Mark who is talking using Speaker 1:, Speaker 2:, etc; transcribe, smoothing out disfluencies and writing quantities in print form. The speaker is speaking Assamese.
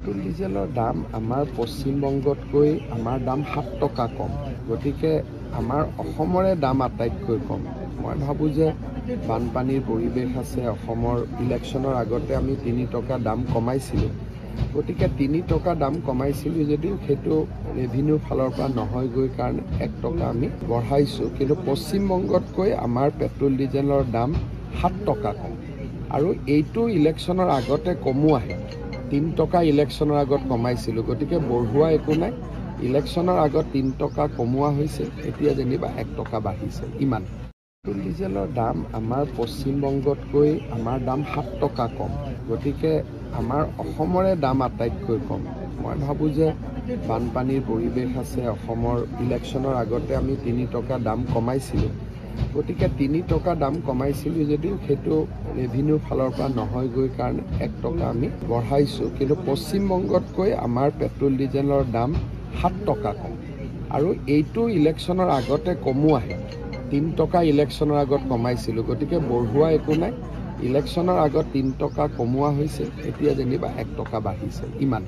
Speaker 1: পেট্ৰল ডিজেলৰ দাম আমাৰ পশ্চিমবংগতকৈ আমাৰ দাম 7 টকা কম। গতিকে আমাৰ অসমৰে দাম আটাইতকৈ কম। মই ভাবোঁ যে বানপানীৰ পৰিৱেশ আছে। অসমৰ ইলেকশ্যনৰ আগতে আমি 3 টকা দাম কমাইছিলোঁ। গতিকে 3 টকা দাম কমাইছিলোঁ যদিও সেইটো ৰেভিনিউৰ ফালৰ পৰা নহয়গৈ কাৰণে 1 টকা আমি বঢ়াইছোঁ। কিন্তু পশ্চিমবংগতকৈ আমাৰ পেট্ৰল ডিজেলৰ দাম 7 টকা কম। আৰু এইটো ইলেকশ্যনৰ আগতে কমো আহে। 3 টকা ইলেকশ্যনৰ আগত কমাইছিলোঁ। গতিকে বঢ়োৱা একো নাই। ইলেকশ্যনৰ আগত 3 টকা কমোৱা হৈছে, এতিয়া যেনিবা 1 টকা বাঢ়িছে, ইমান। পেট্ৰল ডিজেলৰ দাম আমাৰ পশ্চিমবংগতকৈ আমাৰ দাম 7 টকা কম। গতিকে আমাৰ অসমৰে দাম আটাইতকৈ কম। মই ভাবোঁ যে বানপানীৰ পৰিৱেশ আছে। অসমৰ ইলেকশ্যনৰ আগতে আমি 3 টকা দাম কমাইছিলোঁ। গতিকে 3 টকা দাম কমাইছিলোঁ যদিও সেইটো ৰেভিনিউৰ ফালৰ পৰা নহয়গৈ কাৰণে 1 টকা আমি বঢ়াইছোঁ। কিন্তু পশ্চিমবংগতকৈ আমাৰ পেট্ৰল ডিজেলৰ দাম 7 টকা কম। আৰু এইটো ইলেকশ্যনৰ আগতে কমো আহে। 3 টকা ইলেকশ্যনৰ আগত কমাইছিলোঁ। গতিকে বঢ়োৱা একো নাই। ইলেকশ্যনৰ আগত 3 টকা কমোৱা হৈছে, এতিয়া যেনিবা 1 টকা বাঢ়িছে, ইমান।